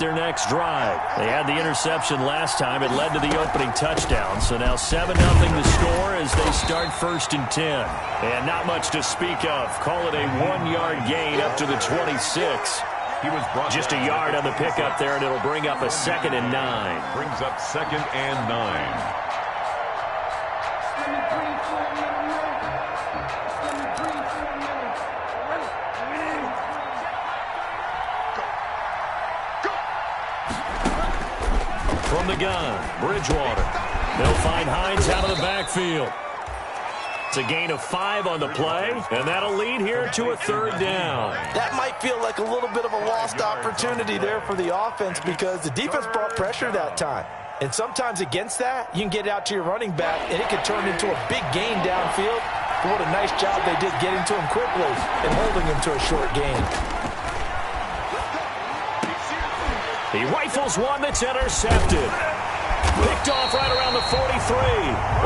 their next drive. They had the interception last time. It led to the opening touchdown. So now 7-0 the score as they start 1st and 10. And not much to speak of. Call it a 1-yard gain up to the 26. Just a yard on the pickup there, and it'll bring up a 2nd and 9. Brings up 2nd and 9. From the gun, Bridgewater. They'll find Hines out of the backfield. It's a gain of 5 on the play, and that'll lead here to a 3rd down. That might feel like a little bit of a lost opportunity there for the offense because the defense brought pressure that time. And sometimes against that, you can get out to your running back, and it can turn into a big gain downfield. But what a nice job they did getting to him quickly and holding him to a short gain. He rifles one that's intercepted. Picked off right around the 43.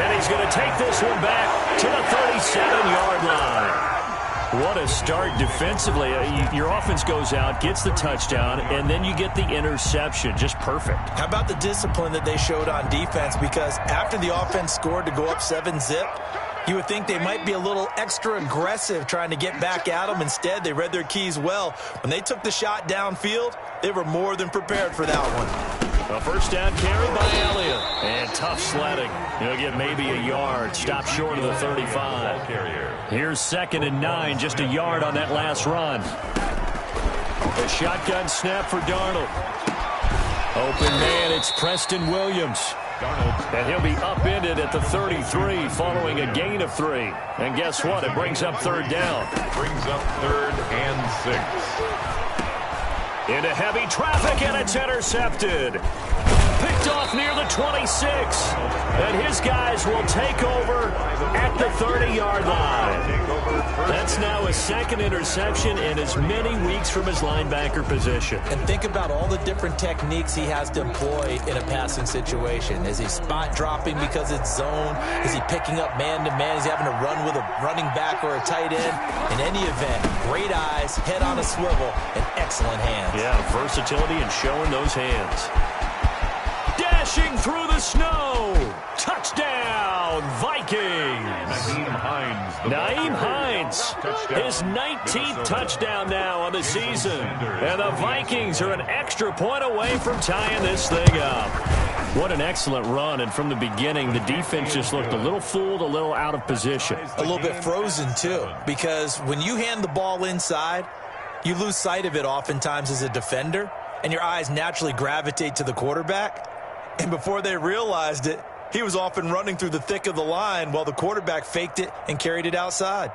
And he's going to take this one back to the 37-yard line. What a start defensively. Your offense goes out, gets the touchdown, and then you get the interception. Just perfect. How about the discipline that they showed on defense? Because after the offense scored to go up 7-zip, you would think they might be a little extra aggressive trying to get back at them. Instead, they read their keys well. When they took the shot downfield, they were more than prepared for that one. A 1st down carry by Elliott. And tough sledding. He'll get maybe a yard. Stop short of the 35. Here's 2nd and 9. Just a yard on that last run. A shotgun snap for Darnold. Open man, it's Preston Williams. And he'll be upended at the 33 following a gain of 3. And guess what? It brings up 3rd down. Brings up 3rd and 6. Into heavy traffic, and it's intercepted. Picked off near the 26. And his guys will take over at the 30-yard line. That's now his 2nd interception in as many weeks from his linebacker position. And think about all the different techniques he has to employ in a passing situation. Is he spot dropping because it's zone? Is he picking up man-to-man? Is he having to run with a running back or a tight end? In any event, great eyes, head on a swivel, and excellent hands. Yeah, versatility and showing those hands. Dashing through the snow. Touchdown, Vikings. Nyheim Hines, his 19th touchdown now on the season. And the Vikings are an extra point away from tying this thing up. What an excellent run, and from the beginning, the defense just looked a little fooled, a little out of position. A little bit frozen, too, because when you hand the ball inside, you lose sight of it oftentimes as a defender, and your eyes naturally gravitate to the quarterback. And before they realized it, he was off and running through the thick of the line while the quarterback faked it and carried it outside.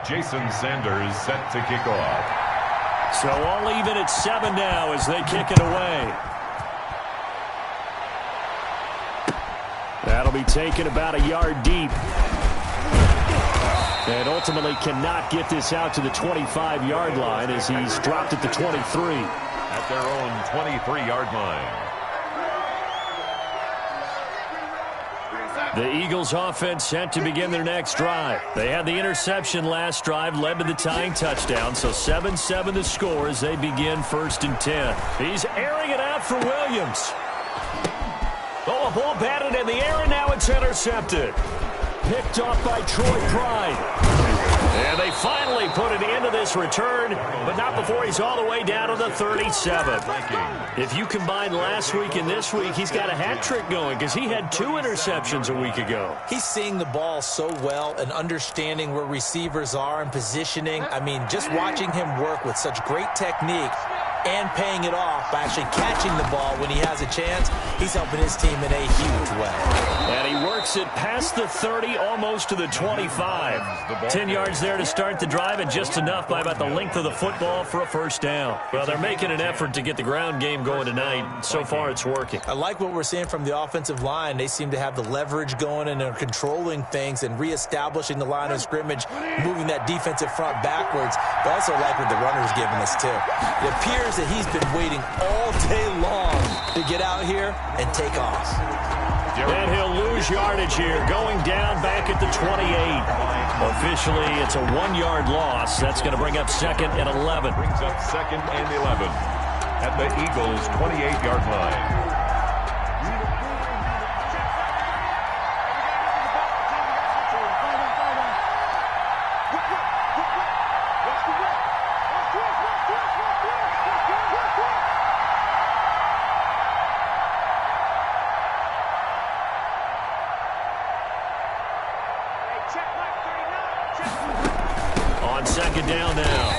Jason Sanders set to kick off. So all even at 7 now as they kick it away. That'll be taken about a yard deep. And ultimately cannot get this out to the 25-yard line as he's dropped at the 23. At their own 23-yard line. The Eagles offense set to begin their next drive. They had the interception last drive, led to the tying touchdown, so 7-7 the score as they begin 1st and 10. He's airing it out for Williams. Oh, a ball batted in the air, and now it's intercepted. Picked off by Troy Pride. And they finally put an end to this return, but not before he's all the way down to the 37. If you combine last week and this week, he's got a hat trick going because he had 2 interceptions a week ago. He's seeing the ball so well and understanding where receivers are and positioning. I mean, just watching him work with such great technique and paying it off by actually catching the ball when he has a chance, he's helping his team in a huge way. And he works it past the 30, almost to the 25. 10 yards there to start the drive, and just enough by about the length of the football for a 1st down. Well, they're making an effort to get the ground game going tonight. So far, it's working. I like what we're seeing from the offensive line. They seem to have the leverage going, and they're controlling things and reestablishing the line of scrimmage, moving that defensive front backwards. But I also like what the runner's giving us, too. It appears that he's been waiting all day long to get out here and take off. And he'll lose yardage here, going down back at the 28. Officially, it's a 1-yard loss. That's going to bring up 2nd and 11. Brings up 2nd and 11 at the Eagles' 28-yard line. On 2nd down now,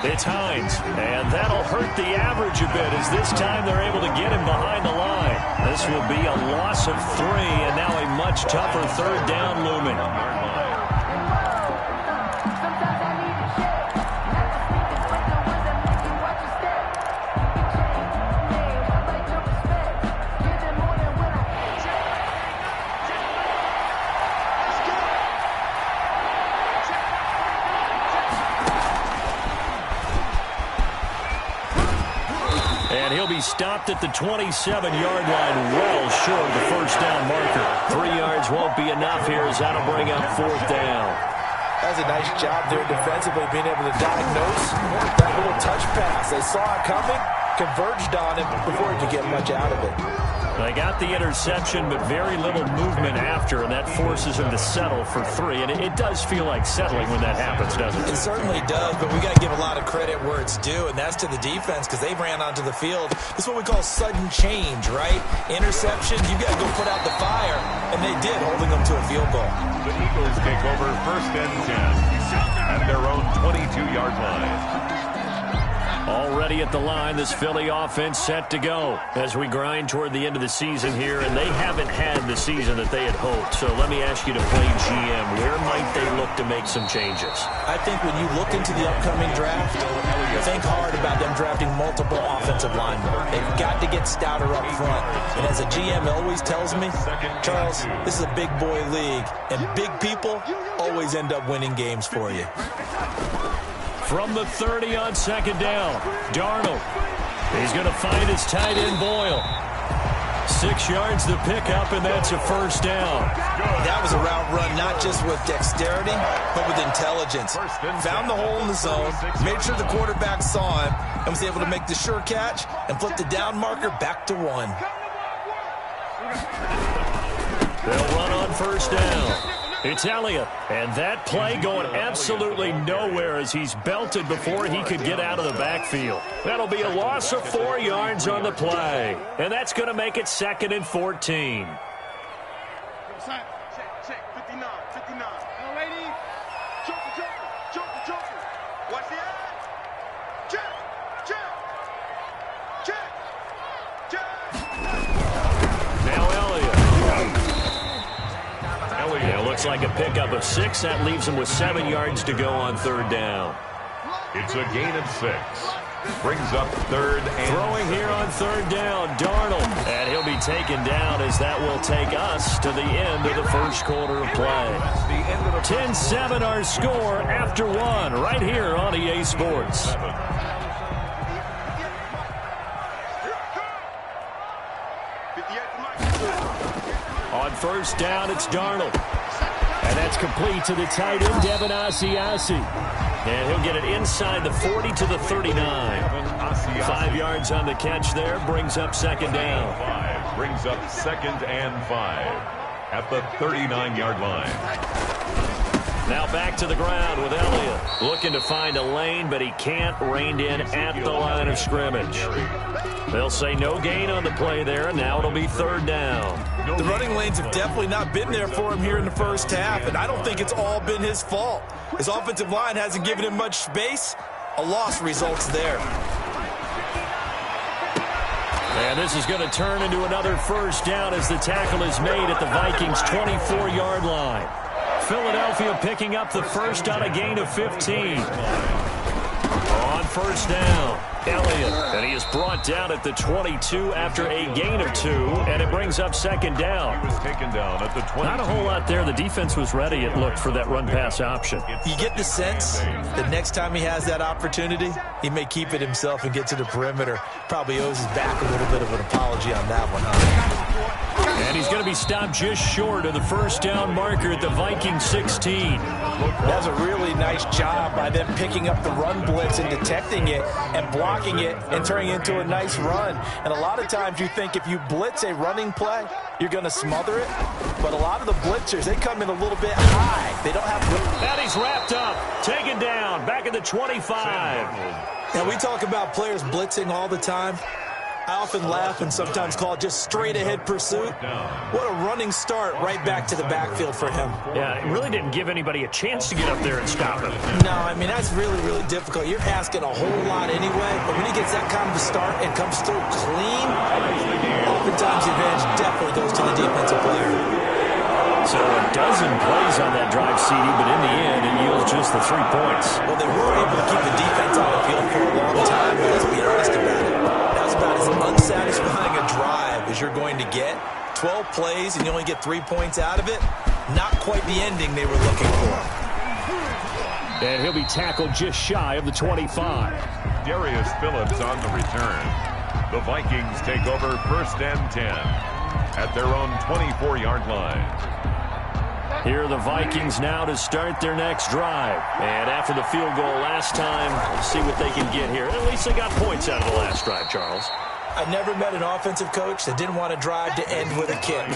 it's Hines, and that'll hurt the average a bit as this time they're able to get him behind the line. This will be a loss of 3, and now a much tougher 3rd down looming. And he'll be stopped at the 27-yard line, well short of the 1st down marker. 3 yards won't be enough here as that'll bring up 4th down. That was a nice job there defensively, being able to diagnose that little touch pass. They saw it coming, converged on him before he could get much out of it. They got the interception, but very little movement after, and that forces him to settle for 3. And it does feel like settling when that happens, doesn't it? It certainly does, but we got to give a lot of credit where it's due, and that's to the defense because they ran onto the field. This is what we call sudden change, right? Interception, you got to go put out the fire, and they did, holding them to a field goal. The Eagles take over 1st and 10 at their own 22-yard line. Already at the line, this Philly offense set to go as we grind toward the end of the season here, and they haven't had the season that they had hoped. So let me ask you to play GM. Where might they look to make some changes? I think when you look into the upcoming draft, think hard about them drafting multiple offensive linemen. They've got to get stouter up front. And as a GM always tells me, Charles, this is a big boy league, and big people always end up winning games for you. From the 30 on 2nd down, Darnold. He's going to find his tight end Boyle. 6 yards to pick up, and that's a 1st down. That was a route run not just with dexterity, but with intelligence. Found the hole in the zone, made sure the quarterback saw him, and was able to make the sure catch and flip the down marker back to 1. They'll run on 1st down. It's Elliott, and that play going absolutely nowhere as he's belted before he could get out of the backfield. That'll be a loss of 4 yards on the play, and that's going to make it 2nd and 14. Check, 59. Now, lady, joker. Watch the eye. Check. Now Elliott. Yeah, looks like a pickup of 6. That leaves him with 7 yards to go on 3rd down. It's a gain of 6. Brings up 3rd and... Throwing here on 3rd down, Darnold. And he'll be taken down as that will take us to the end of the 1st quarter of play. 10-7 our score after 1 right here on EA Sports. On 1st down, it's Darnold. And that's complete to the tight end, Devin Asiasi. And he'll get it inside the 40 to the 39. 5 yards on the catch there, brings up 2nd down. Brings up 2nd and 5 at the 39-yard line. Now back to the ground with Elliott. Looking to find a lane, but he can't. Reined in at the line of scrimmage. They'll say no gain on the play there, and now it'll be 3rd down. The running lanes have definitely not been there for him here in the 1st half, and I don't think it's all been his fault. His offensive line hasn't given him much space. A loss results there. And this is going to turn into another 1st down as the tackle is made at the Vikings' 24-yard line. Philadelphia picking up the 1st on a gain of 15. On 1st down, Elliott, and he is brought down at the 22 after a gain of 2, and it brings up 2nd down. He was taken down at the 22. Not a whole lot there. The defense was ready, it looked, for that run-pass option. You get the sense that next time he has that opportunity, he may keep it himself and get to the perimeter. Probably owes his back a little bit of an apology on that one, huh? And he's going to be stopped just short of the first down marker at the Vikings 16. That's a really nice job by them picking up the run blitz and detecting it and blocking it and turning it into a nice run. And a lot of times you think if you blitz a running play, you're going to smother it. But a lot of the blitzers, they come in a little bit high. They don't have... And he's wrapped up, taken down, back at the 25. Now, we talk about players blitzing all the time. I often laugh and sometimes call it just straight-ahead pursuit. What a running start right back to the backfield for him. Yeah, it really didn't give anybody a chance to get up there and stop him. No, I mean, that's really, really difficult. You're asking a whole lot anyway, but when he gets that kind of a start and comes through clean, oftentimes the advantage definitely goes to the defensive player. So a dozen plays on that drive, CD, but in the end, it yields just the 3 points. Well, they were able to keep the defense on the field for a long time, but let's be honest about it. That's about as unsatisfying a drive as you're going to get. 12 plays and you only get 3 points out of it. Not quite the ending they were looking for. And he'll be tackled just shy of the 25. Darius Phillips on the return. The Vikings take over 1st and 10 at their own 24-yard line. Here are the Vikings now to start their next drive. And after the field goal last time, we'll see what they can get here. At least they got points out of the last drive, Charles. I never met an offensive coach that didn't want to drive to end with a kick.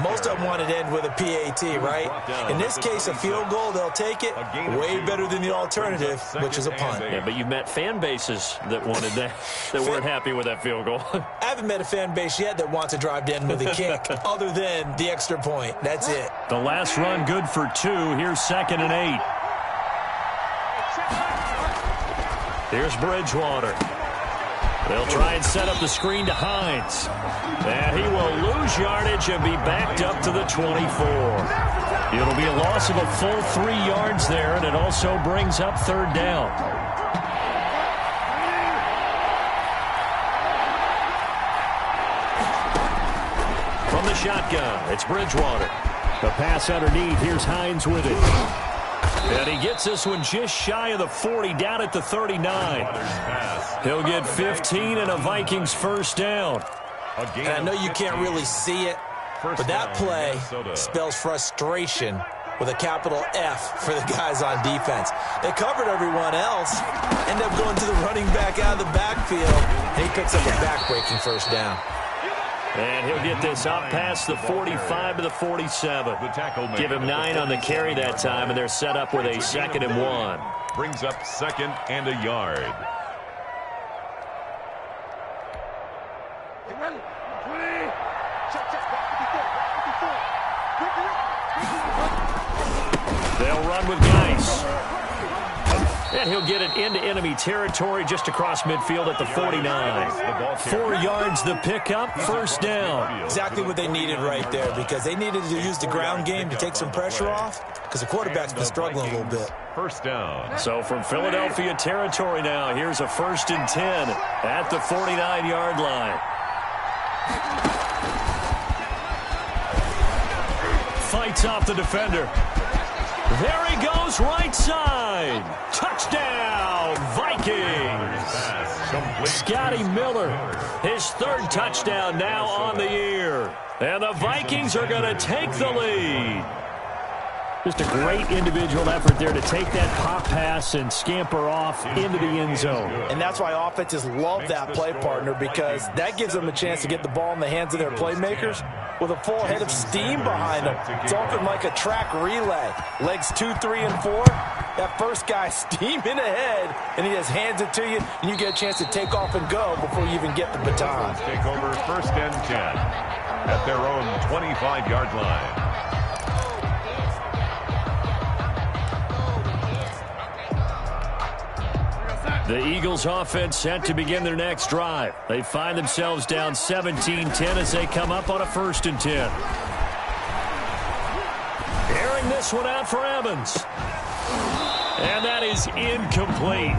Most of them wanted to end with a PAT, right? In this case, a field goal, they'll take it. Way better than the alternative, which is a punt. Yeah, but you've met fan bases that wanted that, that weren't happy with that field goal. I haven't met a fan base yet that wants to drive to end with a kick, other than the extra point. That's it. The last run good for 2. Here's 2nd and 8. Here's Bridgewater. They'll try and set up the screen to Hines. And he will lose yardage and be backed up to the 24. It'll be a loss of a full 3 yards there, and it also brings up 3rd down. From the shotgun, it's Bridgewater. The pass underneath. Here's Hines with it. And he gets this one just shy of the 40, down at the 39. He'll get 15 and a Vikings 1st down. And I know you can't really see it, but that play spells frustration with a capital F for the guys on defense. They covered everyone else, end up going to the running back out of the backfield, and he picks up a back-breaking 1st down. And he'll get this up past the 45 to the 47. Give him 9 on the carry that time, and they're set up with a 2nd and 1. Brings up 2nd and a yard. They'll run with Geis. And he'll get it into enemy territory just across midfield at the 49. 4 yards the pickup, 1st down. Exactly what they needed right there, because they needed to use the ground game to take some pressure off, because the quarterback's been struggling a little bit. 1st down. So from Philadelphia territory now, here's a 1st and 10 at the 49-yard line. Fights off the defender. There he goes, right side. Touchdown, Vikings. Scotty Miller, his 3rd touchdown now on the year. And the Vikings are going to take the lead. Just a great individual effort there to take that pop pass and scamper off into the end zone. And that's why offenses love that play partner, because that gives them a chance to get the ball in the hands of their playmakers with a full head of steam behind them. It's often like a track relay. Legs 2, 3, and 4. That first guy steaming ahead, and he just hands it to you, and you get a chance to take off and go before you even get the baton. Take over 1st and 10 at their own 25-yard line. The Eagles offense set to begin their next drive. They find themselves down 17-10 as they come up on a 1st and 10. Airing this one out for Evans. And that is incomplete.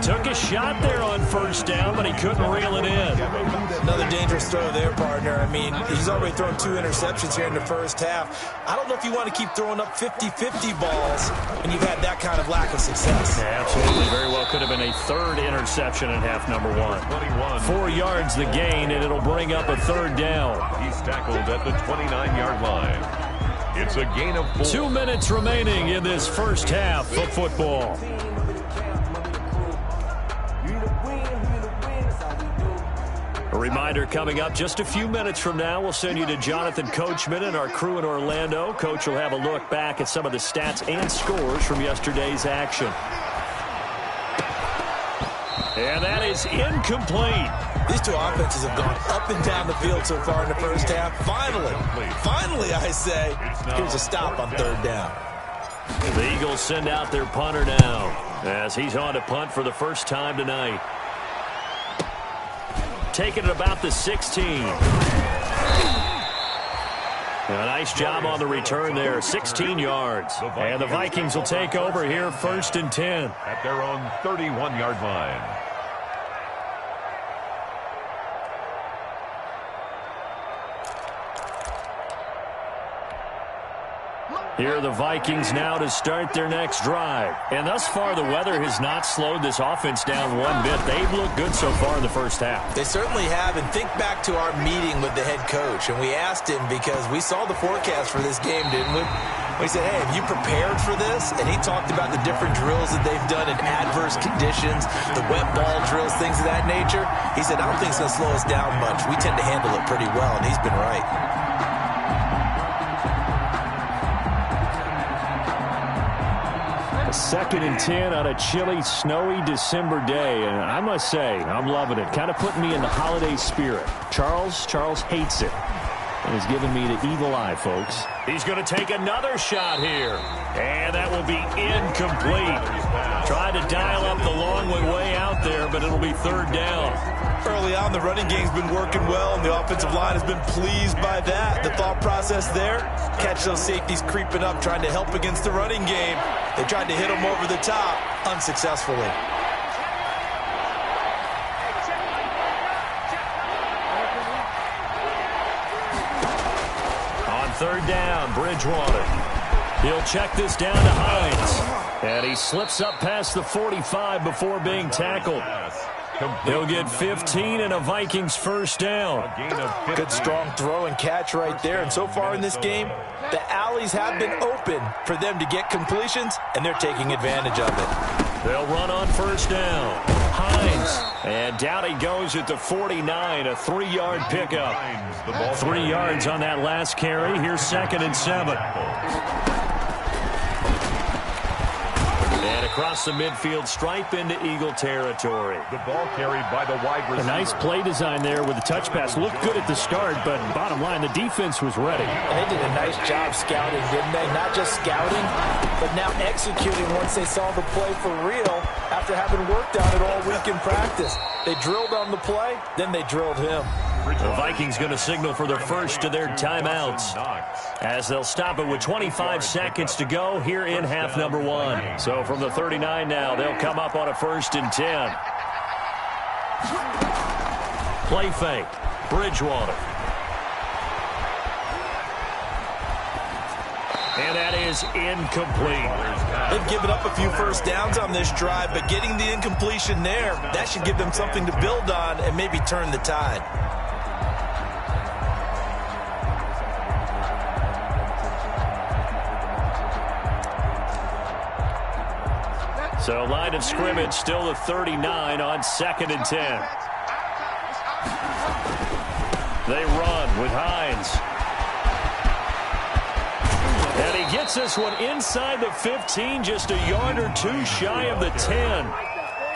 Took a shot there on first down, but he couldn't reel it in. Another dangerous throw there, partner. I mean, he's already thrown 2 interceptions here in the first half. I don't know if you want to keep throwing up 50-50 balls when you've had that kind of lack of success. Yeah, absolutely. Very well could have been a 3rd interception in half number 1. 4 yards the gain, and it'll bring up a 3rd down. He's tackled at the 29-yard line. It's a gain of 4. 2 minutes remaining in this first half of football. A reminder coming up just a few minutes from now, we'll send you to Jonathan Coachman and our crew in Orlando. Coach will have a look back at some of the stats and scores from yesterday's action. And that is incomplete. These 2 offenses have gone up and down the field so far in the first half. Finally, I say, here's a stop on 3rd down. The Eagles send out their punter now as he's on to punt for the first time tonight. Taking it about the 16. A nice job on the return there, 16 yards. And the Vikings will take over here 1st and 10. At their own 31-yard line. Here are the Vikings now to start their next drive. And thus far, the weather has not slowed this offense down one bit. They've looked good so far in the first half. They certainly have. And think back to our meeting with the head coach. And we asked him because we saw the forecast for this game, didn't we? We said, hey, have you prepared for this? And he talked about the different drills that they've done in adverse conditions, the wet ball drills, things of that nature. He said, I don't think it's going to slow us down much. We tend to handle it pretty well, and he's been right. A 2nd and 10 on a chilly, snowy December day. And I must say, I'm loving it. Kind of putting me in the holiday spirit. Charles hates it. And he's giving me the evil eye, folks. He's going to take another shot here. And that will be incomplete. Trying to dial up the long way out there, but it'll be 3rd down. Early on, the running game's been working well, and the offensive line has been pleased by that. The thought process there, catch those safeties creeping up, trying to help against the running game. They tried to hit them over the top, unsuccessfully. On 3rd down, Bridgewater. He'll check this down to Hines. And he slips up past the 45 before being tackled. He'll get 15 and a Vikings 1st down. Good strong throw and catch right there. And so far in this game, the alleys have been open for them to get completions, and they're taking advantage of it. They'll run on 1st down. Hines. And down he goes at the 49, a 3-yard pickup. 3 yards on that last carry. Here's 2nd and 7. And across the midfield stripe into Eagle territory. The ball carried by the wide receiver. A nice play design there with the touch pass. Looked good at the start, but bottom line, the defense was ready. They did a nice job scouting, didn't they? Not just scouting, but now executing once they saw the play for real after having worked on it all week in practice. They drilled on the play, then they drilled him. The Vikings going to signal for the first of their timeouts as they'll stop it with 25 seconds to go here in half number 1. So from the 39 now, they'll come up on a 1st and 10. Play fake. Bridgewater. And that is incomplete. They've given up a few first downs on this drive, but getting the incompletion there, that should give them something to build on and maybe turn the tide. So line of scrimmage still the 39 on 2nd and 10. They run with Hines. And he gets this one inside the 15, just a yard or two shy of the 10.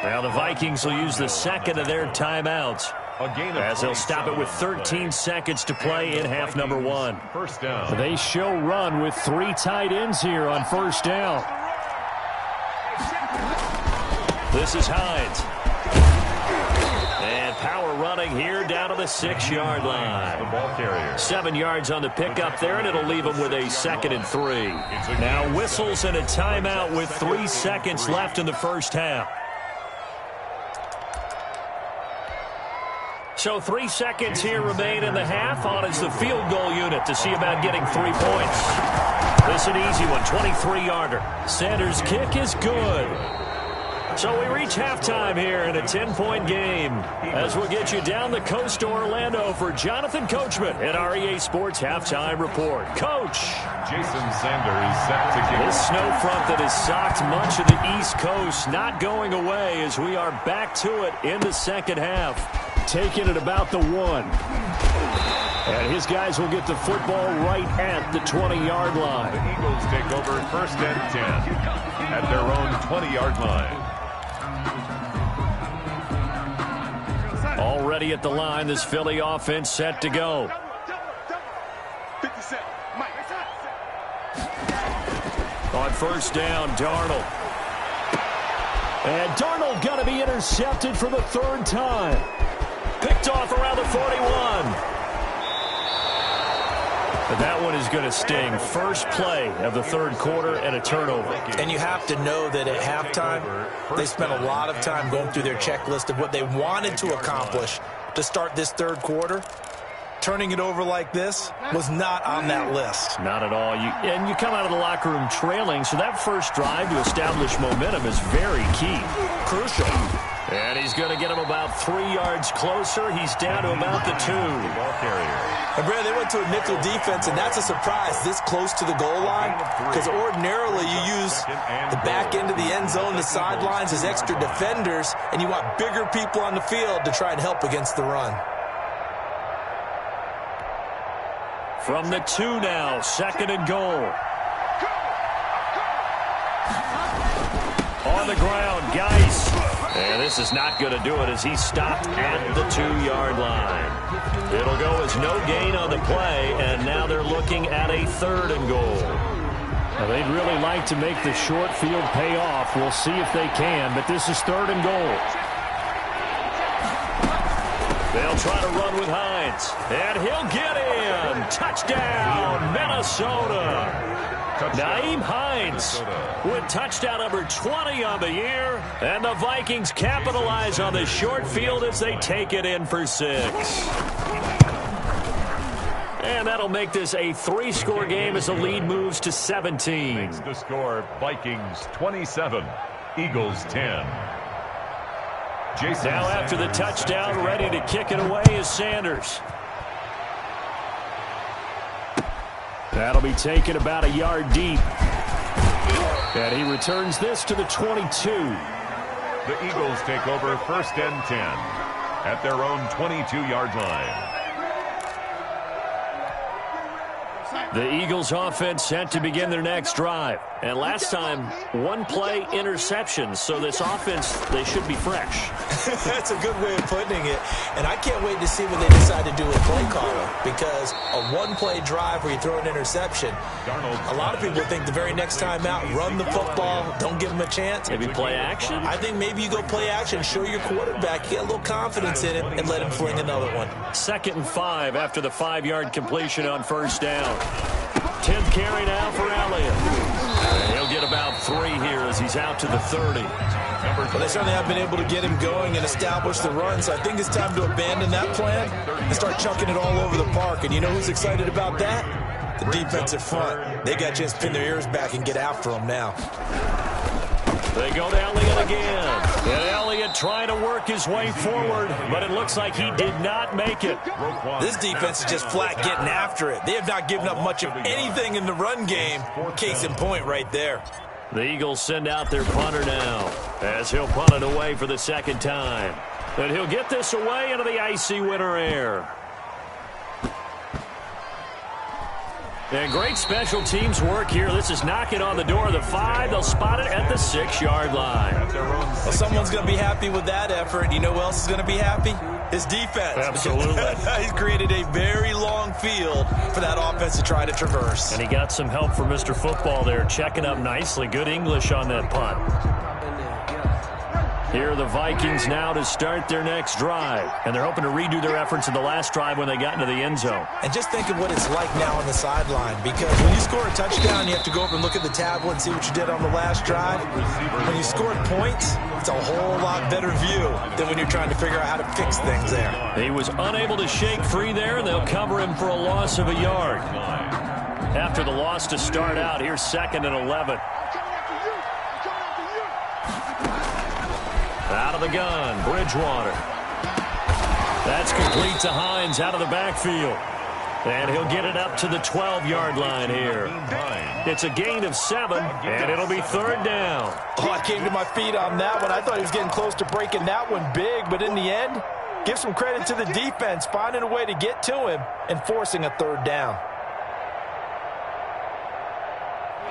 Now the Vikings will use the 2nd of their timeouts as they'll stop it with 13 seconds to play in half number 1. First down. They show run with 3 tight ends here on 1st down. This is Hines. And power running here down to the 6-yard line. The ball carrier. 7 yards on the pickup there, and it'll leave them with a 2nd and 3. Now whistles and a timeout with 3 seconds left in the first half. So 3 seconds here remain in the half. On is the field goal unit to see about getting 3 points. This is an easy one, 23-yarder. Sanders' kick is good. So we reach halftime here in a 10-point game as we'll get you down the coast to Orlando for Jonathan Coachman at our EA Sports Halftime Report. Coach. Jason Sanders set to kick. This snow front that has socked much of the East Coast not going away as we are back to it in the second half. Taking it about the 1. And his guys will get the football right at the 20-yard line. The Eagles take over 1st and 10 at their own 20-yard line. Already at the line, this Philly offense set to go. 57. Mike. On 1st down, Darnold. And Darnold going to be intercepted for the 3rd time. Picked off around the 41. But that one is going to sting. First play of the 3rd quarter and a turnover. And you have to know that at halftime, they spent a lot of time going through their checklist of what they wanted to accomplish to start this 3rd quarter. Turning it over like this was not on that list. Not at all. And you come out of the locker room trailing, so that first drive to establish momentum is very key. Crucial. And he's going to get him about 3 yards closer. He's down to about the 2. Ball carrier. And Brad, they went to a nickel defense, and that's a surprise this close to the goal line, because ordinarily you use the back end of the end zone, the sidelines as extra defenders, and you want bigger people on the field to try and help against the run. From the 2 now, 2nd and goal. On the ground, Geis. And this is not going to do it as he stopped at the 2-yard line. It'll go as no gain on the play, and now they're looking at a 3rd and goal. Now they'd really like to make the short field pay off. We'll see if they can, but this is 3rd and goal. They'll try to run with Hines, and he'll get in. Touchdown, Minnesota. Nyheim Hines with touchdown number 20 on the year, and the Vikings capitalize on the short field as they take it in for 6. And that'll make this a 3-score game as the lead moves to 17. Makes the score Vikings 27, Eagles 10. Jason now after the touchdown, ready to kick it away is Sanders. That'll be taken about a yard deep. And he returns this to the 22. The Eagles take over 1st and 10 at their own 22-yard line. The Eagles offense set to begin their next drive. And last time, 1-play interception. So this offense, they should be fresh. That's a good way of putting it. And I can't wait to see what they decide to do with play calling. Because a 1-play drive where you throw an interception, a lot of people think the very next time out, run the football, don't give them a chance. Maybe play action? I think maybe you go play action, show your quarterback, get a little confidence in him, and let him fling another one. 2nd and 5 after the 5-yard completion on 1st down. 10th carry now for Elliott. And he'll get about 3 here as he's out to the 30. Well, they certainly have been able to get him going and establish the run, so I think it's time to abandon that plan and start chucking it all over the park. And you know who's excited about that? The defensive front. They got a chance to pin their ears back and get after him now. They go to Elliott again. And Elliott trying to work his way forward, but it looks like he did not make it. This defense is just flat getting after it. They have not given up much of anything in the run game. Case in point right there. The Eagles send out their punter now as he'll punt it away for the 2nd time. And he'll get this away into the icy winter air. And great special teams work here. This is knocking on the door of the 5. They'll spot it at the 6-yard line. Well, someone's going to be happy with that effort. You know who else is going to be happy? His defense. Absolutely. He's created a very long field for that offense to try to traverse. And he got some help from Mr. Football there, checking up nicely. Good English on that punt. Here are the Vikings now to start their next drive. And they're hoping to redo their efforts in the last drive when they got into the end zone. And just think of what it's like now on the sideline, because when you score a touchdown, you have to go over and look at the tablet and see what you did on the last drive. When you scored points, it's a whole lot better view than when you're trying to figure out how to fix things there. He was unable to shake free there, and they'll cover him for a loss of a yard. After the loss to start out, here's 2nd and 11. Out of the gun, Bridgewater. That's complete to Hines out of the backfield. And he'll get it up to the 12-yard line here. It's a gain of 7, and it'll be 3rd down. Oh, I came to my feet on that one. I thought he was getting close to breaking that one big, but in the end, give some credit to the defense, finding a way to get to him and forcing a 3rd down.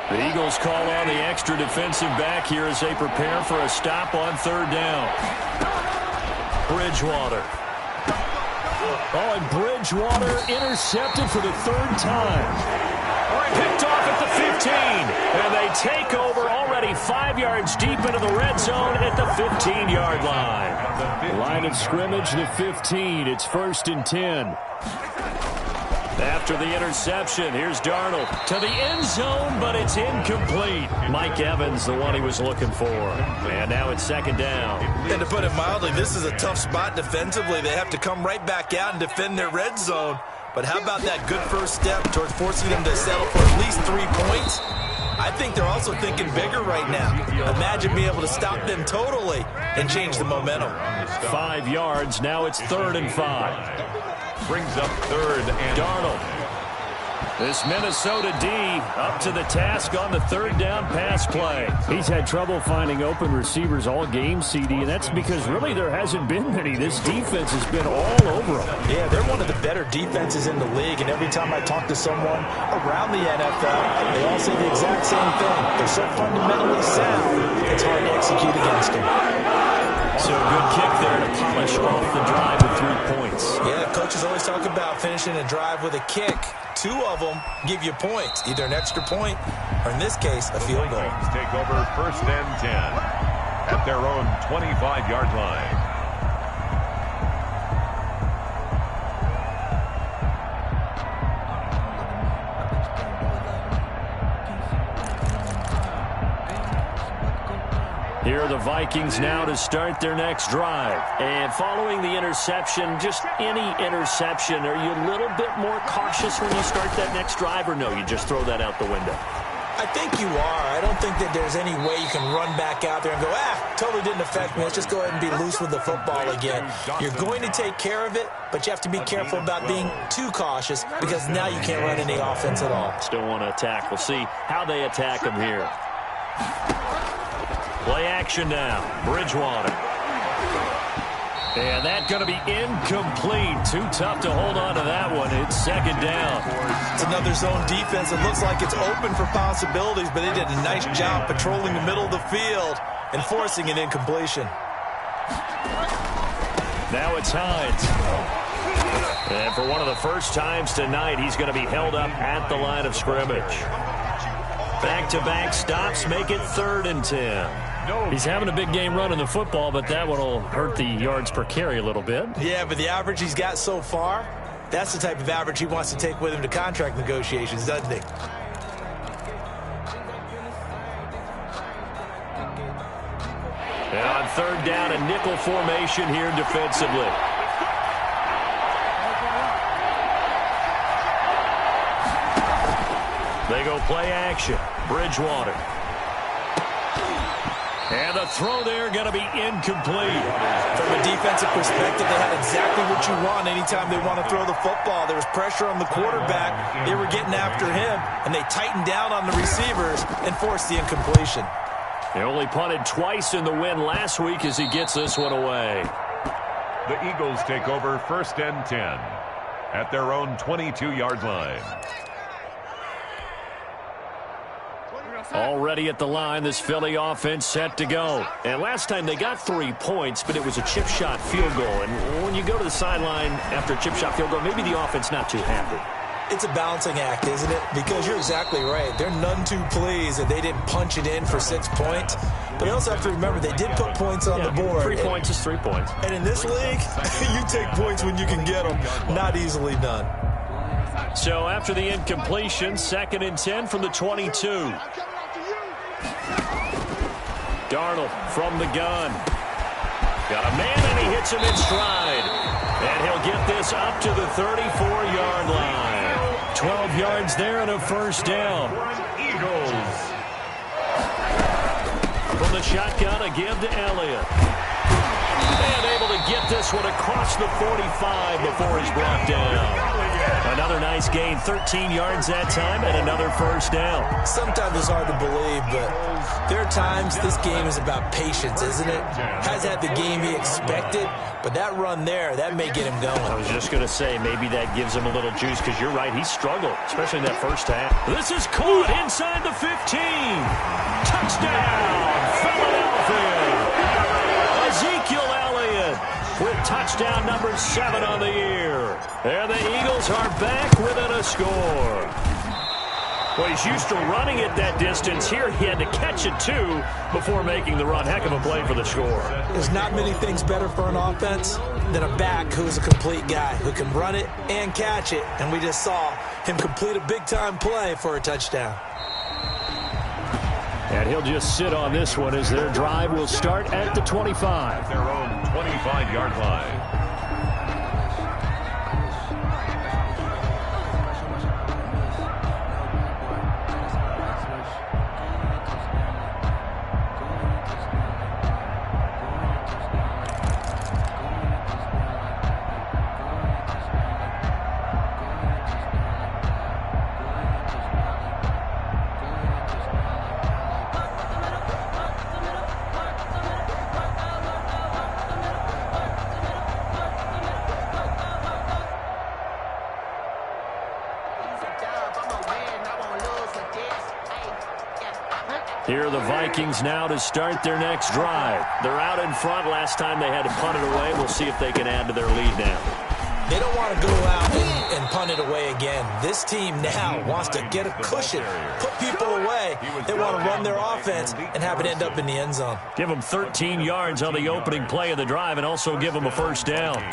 The Eagles call on the extra defensive back here as they prepare for a stop on 3rd down. Bridgewater. Oh, and Bridgewater intercepted for the 3rd time. Picked off at the 15. And they take over already 5 yards deep into the red zone at the 15-yard line. Line of scrimmage, the 15. It's 1st and 10. After the interception, here's Darnold to the end zone, but it's incomplete. Mike Evans, the one he was looking for. And now it's 2nd down. And to put it mildly, this is a tough spot defensively. They have to come right back out and defend their red zone. But how about that good first step towards forcing them to settle for at least 3 points? I think they're also thinking bigger right now. Imagine being able to stop them totally and change the momentum. 5 yards, now it's 3rd and 5. Brings up 3rd and Darnold. This Minnesota D up to the task on the 3rd down pass play. He's had trouble finding open receivers all game, CD, and that's because really there hasn't been many. This defense has been all over them. Yeah, they're one of the better defenses in the league, and every time I talk to someone around the NFL, they all say the exact same thing. They're so fundamentally sound, it's hard to execute against them. So a good kick there to polish off the drive with 3 points. Yeah, coaches always talk about finishing a drive with a kick. 2 of them give you points, either an extra point or, in this case, a field goal. Take over 1st and 10 at their own 25-yard line. Here are the Vikings now to start their next drive. And following the interception, just any interception, are you a little bit more cautious when you start that next drive, or no, you just throw that out the window? I think you are. I don't think that there's any way you can run back out there and go, totally didn't affect me. Let's just go ahead and be loose with the football again. You're going to take care of it, but you have to be careful about being too cautious because now you can't run any offense at all. Still want to attack. We'll see how they attack them here. Play action now. Bridgewater. And that's going to be incomplete. Too tough to hold on to that one. It's 2nd down. It's another zone defense. It looks like it's open for possibilities, but they did a nice job patrolling the middle of the field and forcing an incompletion. Now it's Hines. And for one of the first times tonight, he's going to be held up at the line of scrimmage. Back-to-back stops make it 3rd and 10. He's having a big game running the football, but that one will hurt the yards per carry a little bit. Yeah, but the average he's got so far, that's the type of average he wants to take with him to contract negotiations, doesn't he? And on 3rd down, a nickel formation here defensively. They go play action. Bridgewater. And the throw there going to be incomplete. From a defensive perspective, they had exactly what you want anytime they want to throw the football. There was pressure on the quarterback. They were getting after him, and they tightened down on the receivers and forced the incompletion. They only punted twice in the win last week as he gets this one away. The Eagles take over 1st and 10 at their own 22-yard line. Already at the line, this Philly offense set to go. And last time they got 3 points, but it was a chip shot field goal. And when you go to the sideline after a chip shot field goal, maybe the offense not too happy. It's a balancing act, isn't it? Because you're exactly right. They're none too pleased that they didn't punch it in for 6 points. But you also have to remember they did put points on the board. 3 points is 3 points. And in this league, you take points when you can get them. Not easily done. So after the incompletion, 2nd and 10 from the 22. Darnold from the gun. Got a man, and he hits him in stride. And he'll get this up to the 34-yard line. 12 yards there and a first down. Eagles. From the shotgun, a give to Elliott. And able to get this one across the 45 before he's brought down. Another nice gain, 13 yards that time, and another first down. Sometimes it's hard to believe, but there are times this game is about patience, isn't it? Has had the game he expected, but that run there, that may get him going. I was just going to say, maybe that gives him a little juice, because you're right, he struggled, especially in that first half. This is caught inside the 15. Touchdown, Philadelphia. Ezekiel Elliott with touchdown number 7 on the year. And the Eagles are back within a score. Well, he's used to running it that distance. Here he had to catch it, too, before making the run. Heck of a play for the score. There's not many things better for an offense than a back who's a complete guy, who can run it and catch it. And we just saw him complete a big-time play for a touchdown. And he'll just sit on this one as their drive will start at the 25. Their own 25-yard line. Here are the Vikings now to start their next drive. They're out in front. Last time they had to punt it away. We'll see if they can add to their lead now. They don't want to go out and punt it away again. This team now wants to get a cushion, put people away. They want to run their offense and have it end up in the end zone. Give them 13 yards on the opening play of the drive and also give them a first down.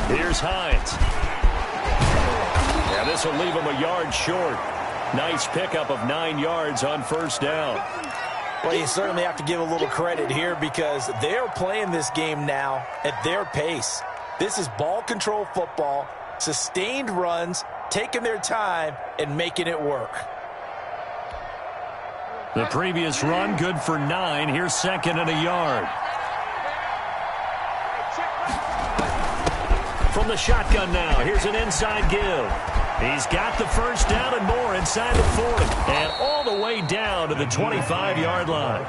Here's Hines. Yeah, this will leave him a yard short. Nice pickup of 9 yards on first down. Well, you certainly have to give a little credit here because they're playing this game now at their pace. This is ball control football, sustained runs, taking their time, and making it work. The previous run, good for 9. Here's 2nd and a yard. From the shotgun now, here's an inside give. He's got the first down and more inside the 40. And all the way down to the 25-yard line.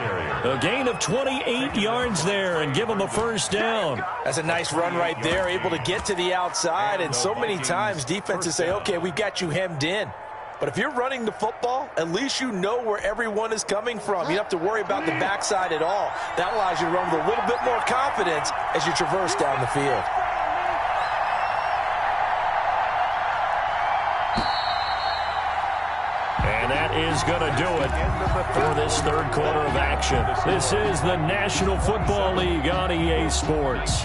A gain of 28 yards there and give him a first down. That's a nice run right there, able to get to the outside. And so many times defenses say, okay, we've got you hemmed in. But if you're running the football, at least you know where everyone is coming from. You don't have to worry about the backside at all. That allows you to run with a little bit more confidence as you traverse down the field. And that is going to do it for this third quarter of action. This is the National Football League on EA Sports.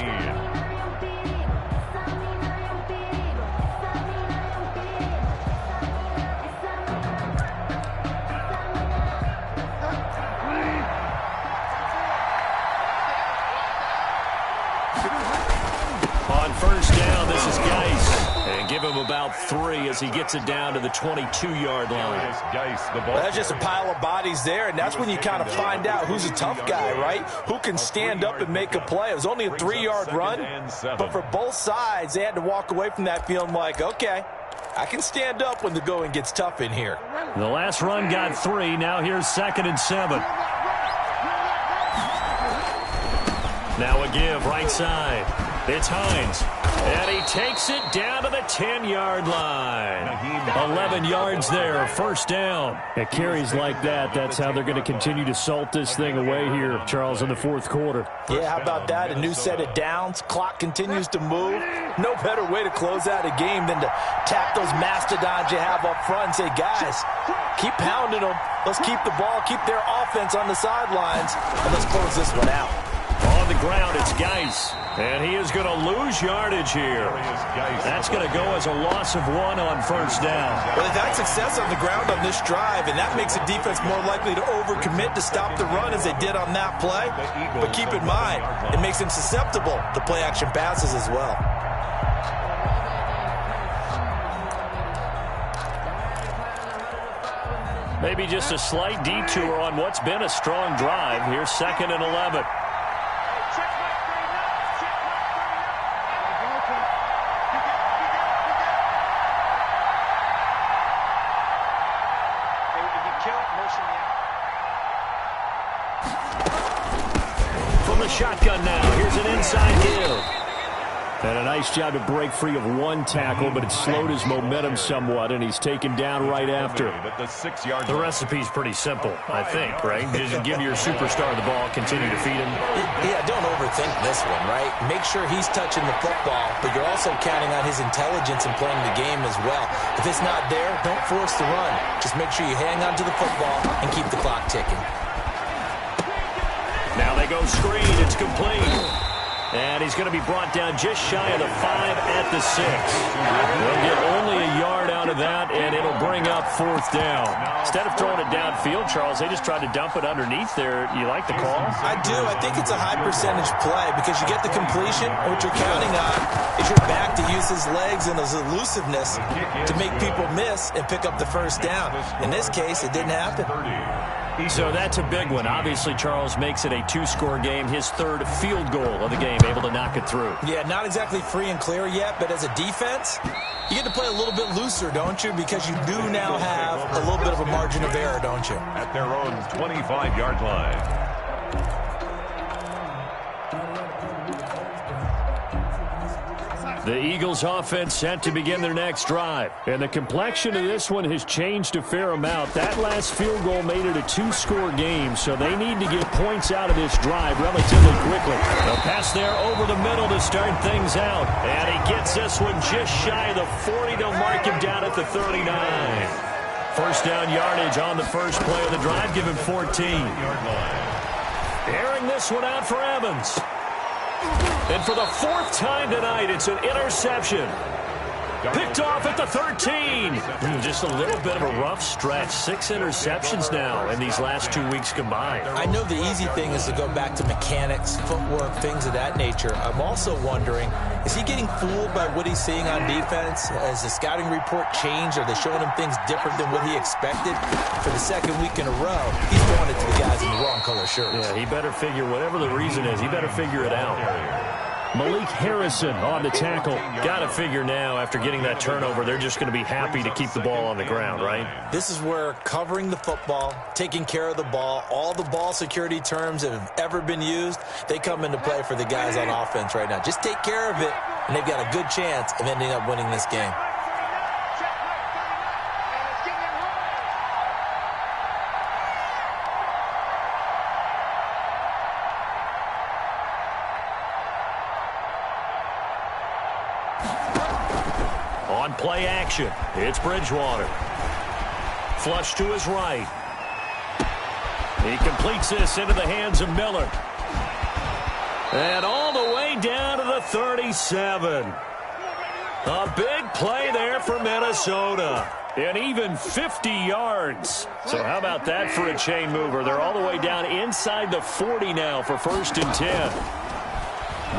On first down, this is Geis. And give him about 3 as he gets it down to the 22-yard line. That's just a pile of bodies there, and that's when you kind of find out who's a tough guy, right? Who can stand up and make a play. It was only a 3-yard run, but for both sides, they had to walk away from that feeling like, okay, I can stand up when the going gets tough in here. The last run got 3. Now here's 2nd and 7. Now a give right side. It's Hines. And he takes it down to the 10-yard line. 11 yards there, first down. At carries like that, that's how they're going to continue to salt this thing away here, Charles, in the fourth quarter. Yeah, how about that? A new set of downs. Clock continues to move. No better way to close out a game than to tap those mastodons you have up front and say, guys, keep pounding them. Let's keep the ball, keep their offense on the sidelines, and let's close this one out. On the ground, it's Geis. And he is going to lose yardage here. That's going to go as a loss of 1 on first down. Well, they've had success on the ground on this drive, and that makes the defense more likely to overcommit to stop the run as they did on that play. But keep in mind, it makes them susceptible to play-action passes as well. Maybe just a slight detour on what's been a strong drive. Here's 2nd and 11. From the shotgun now, here's an inside give. And a nice job to break free of one tackle, but it slowed his momentum somewhat, and he's taken down right after. The recipe's pretty simple, I think, right? Just give your superstar the ball, continue to feed him. Yeah, don't overthink this one, right? Make sure he's touching the football, but you're also counting on his intelligence in playing the game as well. If it's not there, don't force the run. Just make sure you hang on to the football and keep the clock ticking. Now they go screen. It's complete. And he's going to be brought down just shy of the 5 at the 6. They'll get only a yard out of that, and it'll bring up 4th down. Instead of throwing it downfield, Charles, they just tried to dump it underneath there. You like the call? I do. I think it's a high-percentage play because you get the completion. What you're counting on is your back to use his legs and his elusiveness to make people miss and pick up the first down. In this case, it didn't happen. So that's a big one. Obviously, Charles makes it a 2-score game. His 3rd field goal of the game, able to knock it through. Yeah, not exactly free and clear yet, but as a defense, you get to play a little bit looser, don't you? Because you do now have a little bit of a margin of error, don't you? At their own 25-yard line. The Eagles offense set to begin their next drive. And the complexion of this one has changed a fair amount. That last field goal made it a 2-score game, so they need to get points out of this drive relatively quickly. A pass there over the middle to start things out. And he gets this one just shy of the 40. They'll mark him down at the 39. First down yardage on the first play of the drive. Give him 14. Airing this one out for Evans. And for the 4th time tonight, it's an interception. Picked off at the 13. Just a little bit of a rough stretch. 6 interceptions now in these last 2 weeks combined. I know the easy thing is to go back to mechanics, footwork, things of that nature. I'm also wondering, is he getting fooled by what he's seeing on defense? Has the scouting report changed? Are they showing him things different than what he expected? For the 2nd week in a row, he's throwing it to the guys in the wrong color shirts. Yeah, he better figure, whatever the reason is, he better figure it out. Malik Harrison on the tackle. Got to figure now, after getting that turnover, they're just going to be happy to keep the ball on the ground, right? This is where covering the football, taking care of the ball, all the ball security terms that have ever been used, they come into play for the guys on offense right now. Just take care of it, and they've got a good chance of ending up winning this game. On play action, it's Bridgewater. Flush to his right. He completes this into the hands of Miller. And all the way down to the 37. A big play there for Minnesota. And even 50 yards. So how about that for a chain mover? They're all the way down inside the 40 now for 1st and 10.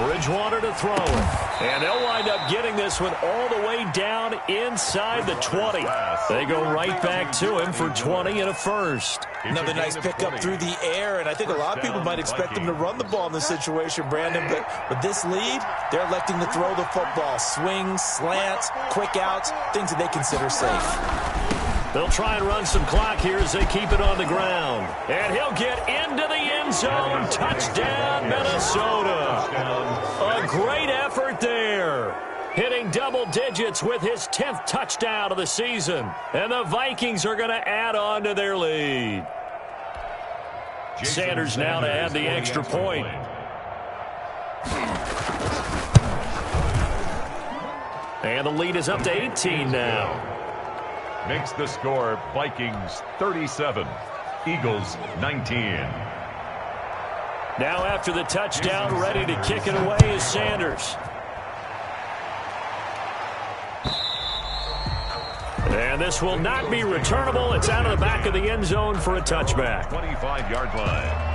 Bridgewater to throw it. And they'll wind up getting this one all the way down inside the 20. They go right back to him for 20 and a 1st. Another nice pickup through the air, and I think a lot of people might expect them to run the ball in this situation, Brandon, but with this lead, they're electing to throw the football. Swings, slants, quick outs, things that they consider safe. They'll try and run some clock here as they keep it on the ground. And he'll get into the end zone. Touchdown, Minnesota. A great effort there. hitting double digits with his 10th touchdown of the season. And the Vikings are going to add on to their lead. Sanders now to add the extra point. And the lead is up to 18 now. Makes the score Vikings 37, Eagles 19. Now after the touchdown, ready to kick it away is Sanders. And this will not be returnable. It's out of the back of the end zone for a touchback. 25-yard line.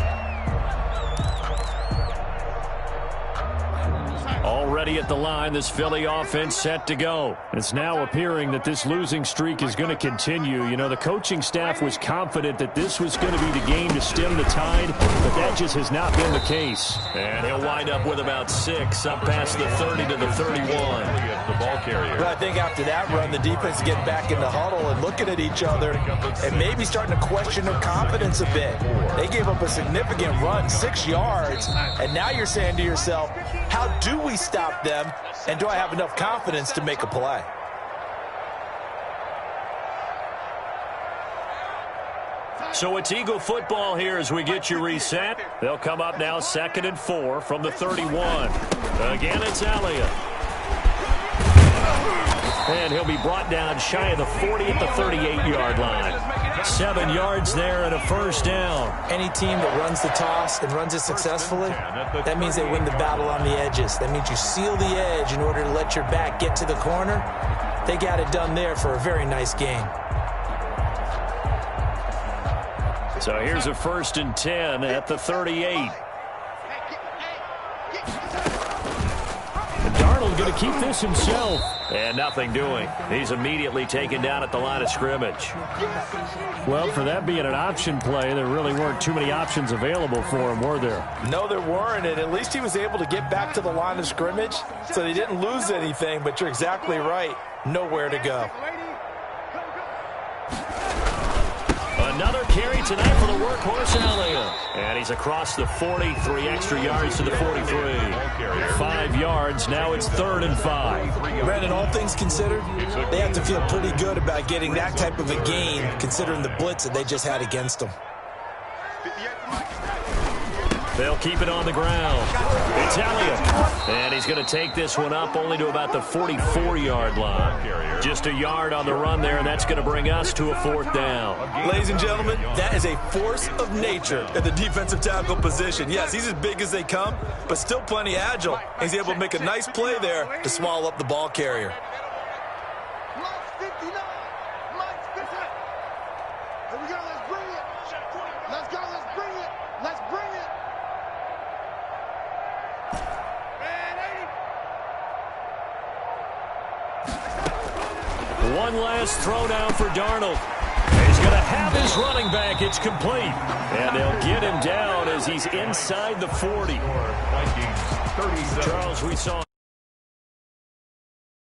Already at the line, this Philly offense set to go. It's now appearing that this losing streak is going to continue. You know, the coaching staff was confident that this was going to be the game to stem the tide, but that just has not been the case. And he'll wind up with about 6 up past the 30 to the 31. The ball carrier. But I think after that run, the defense get back in the huddle and looking at each other and maybe starting to question their confidence a bit. They gave up a significant run, 6 yards, and now you're saying to yourself, how do we stop them, and do I have enough confidence to make a play? So it's Eagle football here as we get you reset. They'll come up now 2nd and 4 from the 31. Again, it's Elliott. And he'll be brought down shy of the 40 at the 38-yard line. 7 yards there and a first down. Any team that runs the toss and runs it successfully, that means they win the battle on the edges. That means you seal the edge in order to let your back get to the corner. They got it done there for a very nice game. So here's a 1st and 10 at the 38. Darnold going to keep this himself. And nothing doing. He's immediately taken down at the line of scrimmage. Well, for that being an option play, there really weren't too many options available for him, were there? No, there weren't, and at least he was able to get back to the line of scrimmage, so they didn't lose anything, but you're exactly right. Nowhere to go. Another carry tonight for the workhorse Elliott. And he's across the 40, 3 extra yards to the 43. 5 yards, now it's 3rd and 5. Brandon, all things considered, they have to feel pretty good about getting that type of a gain, considering the blitz that they just had against them. They'll keep it on the ground. It's Elliott. And he's going to take this one up only to about the 44-yard line. Just a yard on the run there, and that's going to bring us to a 4th down. Ladies and gentlemen, that is a force of nature at the defensive tackle position. Yes, he's as big as they come, but still plenty agile. He's able to make a nice play there to swallow up the ball carrier. One last throw down for Darnold. He's going to have his running back. It's complete. And they'll get him down as he's inside the 40. Vikings 37. Charles, we saw